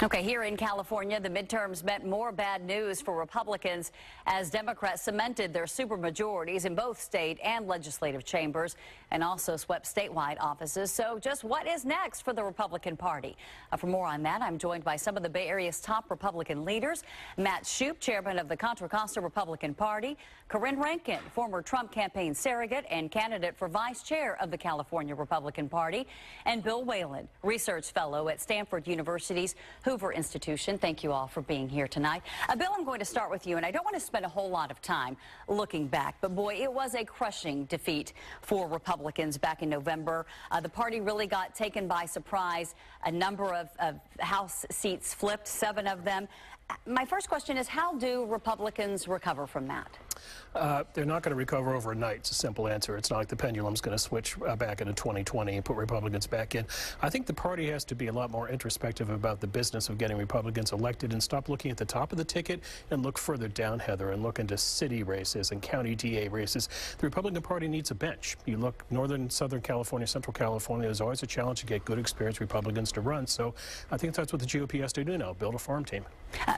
Okay, here in California, the midterms meant more bad news for Republicans as Democrats cemented their supermajorities in both state and legislative chambers and also swept statewide offices. So just what is next for the Republican Party? For more on that, I'm joined by some of the Bay Area's top Republican leaders. Matt Shoup, chairman of the Contra Costa Republican Party, Corinne Rankin, former Trump campaign surrogate and candidate for vice chair of the California Republican Party, and Bill Whalen, research fellow at Stanford University's Hoover Institution. Thank you all for being here tonight. Bill, I'm going to start with you, and I don't want to spend a whole lot of time looking back, but boy, it was a crushing defeat for Republicans back in November. The party really got taken by surprise. A number of House seats flipped, 7 of them. My first question is, how do Republicans recover from that? They're not going to recover overnight. It's a simple answer. It's not like the pendulum's going to switch back into 2020 and put Republicans back in. I think the party has to be a lot more introspective about the business of getting Republicans elected and stop looking at the top of the ticket and look further down, Heather, and look into city races and county DA races. The Republican Party needs a bench. You look Northern, Southern California, Central California, there's always a challenge to get good, experienced Republicans to run. So I think that's what the GOP has to do now, build a farm team.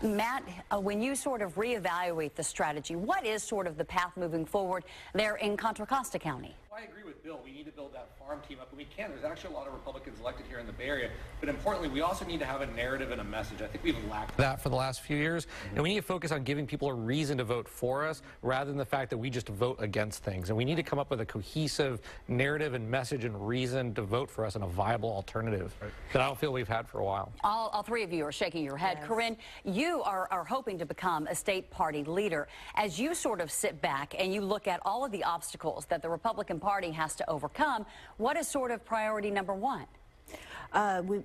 Matt, when you sort of reevaluate the strategy, what is sort of the path moving forward there in Contra Costa County? Well, I agree with Bill. We need to build that farm team up, and we can. There's actually a lot of Republicans elected here in the Bay Area, but importantly, we also need to have a narrative and a message. I think we've lacked that for the last few years, and we need to focus on giving people a reason to vote for us rather than the fact that we just vote against things. And we need to come up with a cohesive narrative and message and reason to vote for us and a viable alternative that I don't feel we've had for a while. All 3 of you are shaking your head. Yes. Corinne, you are hoping to become a state party leader. As you sort of sit back and you look at all of the obstacles that the Republican Party has to overcome, what is sort of priority number 1?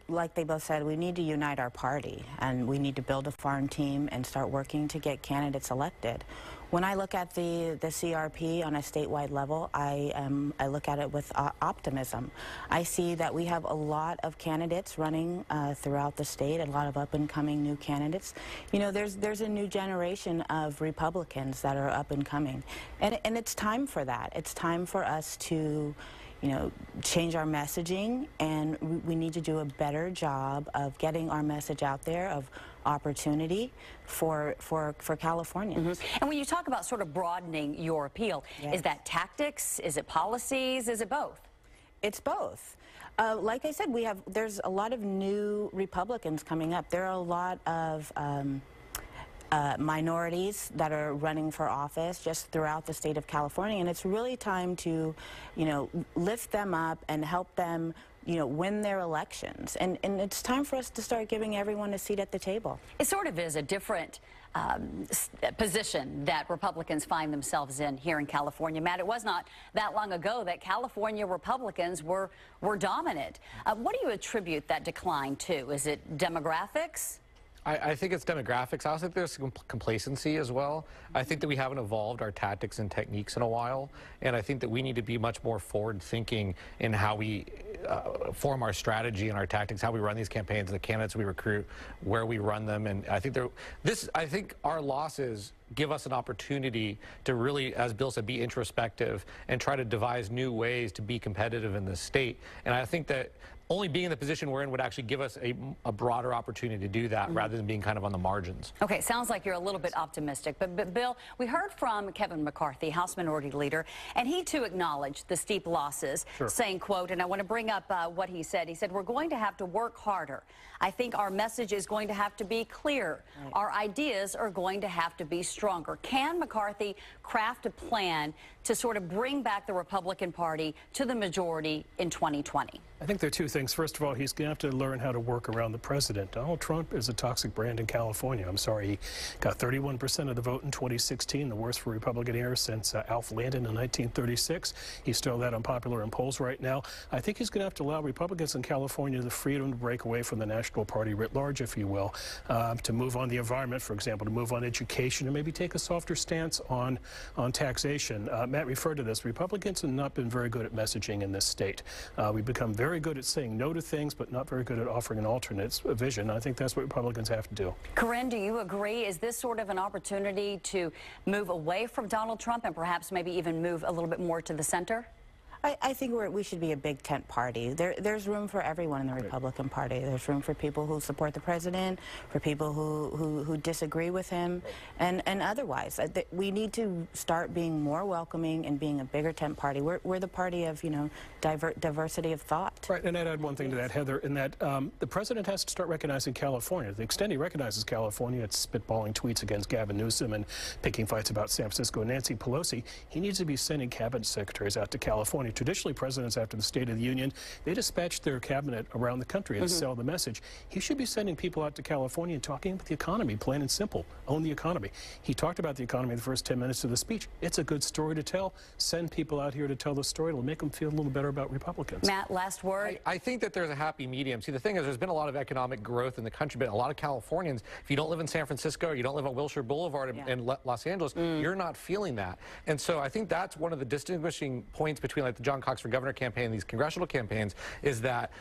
Like they both said, we need to unite our party, and we need to build a farm team and start working to get candidates elected. When I look at the CRP on a statewide level, I look at it with optimism. I see that we have a lot of candidates running throughout the state, a lot of up-and-coming new candidates. You know, there's a new generation of Republicans that are up and coming, and it's time for that. It's time for us to, you know, change our messaging, and we need to do a better job of getting our message out there of opportunity for Californians. And when you talk about sort of broadening your appeal, yes. Is that tactics? Is it policies? Is it both? It's both. Like I said, there's a lot of new Republicans coming up. There are a lot of minorities that are running for office just throughout the state of California, and it's really time to, you know, lift them up and help them, you know, win their elections. And it's time for us to start giving everyone a seat at the table. It sort of is a different position that Republicans find themselves in here in California. Matt, it was not that long ago that California Republicans were dominant. What do you attribute that decline to? Is it demographics? I think it's demographics. I also think there's some complacency as well. I think that we haven't evolved our tactics and techniques in a while, and I think that we need to be much more forward-thinking in how we form our strategy and our tactics, how we run these campaigns, the candidates we recruit, where we run them. And I think I think our losses give us an opportunity to really, as Bill said, be introspective and try to devise new ways to be competitive in this state. And I think that only being in the position we're in would actually give us a broader opportunity to do that rather than being kind of on the margins. Okay, sounds like you're a little bit optimistic. But Bill, we heard from Kevin McCarthy, House Minority Leader, and he too acknowledged the steep losses, saying, quote, and I want to bring up what he said. He said, we're going to have to work harder. I think our message is going to have to be clear. Right. Our ideas are going to have to be stronger. Can McCarthy craft a plan to sort of bring back the Republican Party to the majority in 2020? I think there are 2 things. First of all, he's going to have to learn how to work around the president. Donald Trump is a toxic brand in California. I'm sorry, he got 31% of the vote in 2016, the worst for Republican era since Alf Landon in 1936. He's still that unpopular in polls right now. I think he's going to have to allow Republicans in California the freedom to break away from the National Party writ large, if you will, to move on the environment, for example, to move on education, and maybe take a softer stance on taxation. Matt referred to this. Republicans have not been very good at messaging in this state. We've become very good at saying no to things, but not very good at offering an alternate vision. I think that's what Republicans have to do. Corinne, do you agree? Is this sort of an opportunity to move away from Donald Trump and perhaps maybe even move a little bit more to the center? I think we should be a big tent party. There's room for everyone in the Republican Party. There's room for people who support the president, for people who disagree with him, and otherwise. We need to start being more welcoming and being a bigger tent party. We're the party of, you know, diversity of thought. Right, and I'd add one thing to that, Heather, in that the president has to start recognizing California. To the extent he recognizes California, it's spitballing tweets against Gavin Newsom and picking fights about San Francisco and Nancy Pelosi. He needs to be sending cabinet secretaries out to California. Traditionally, presidents after the State of the Union, they dispatch their cabinet around the country and sell the message. He should be sending people out to California and talking about the economy, plain and simple. Own the economy. He talked about the economy in the first 10 minutes of the speech. It's a good story to tell. Send people out here to tell the story. It'll make them feel a little better about Republicans. Matt, last word. I think that there's a happy medium. See, the thing is, there's been a lot of economic growth in the country, but a lot of Californians, if you don't live in San Francisco, or you don't live on Wilshire Boulevard in Los Angeles, you're not feeling that. And so I think that's one of the distinguishing points between like the John Cox for Governor campaign and these congressional campaigns is that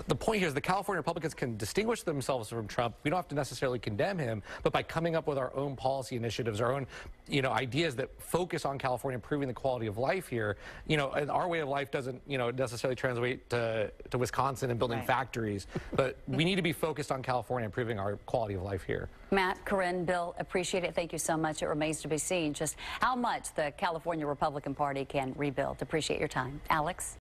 the point here is the California Republicans can distinguish themselves from Trump. We don't have to necessarily condemn him, but by coming up with our own policy initiatives, our own, you know, ideas that focus on California improving the quality of life here, you know, and our way of life doesn't, you know, necessarily translate to Wisconsin and building factories, but we need to be focused on California improving our quality of life here. Matt, Corinne, Bill, appreciate it. Thank you so much. It remains to be seen just how much the California Republican Party can rebuild. Appreciate your time. Alex?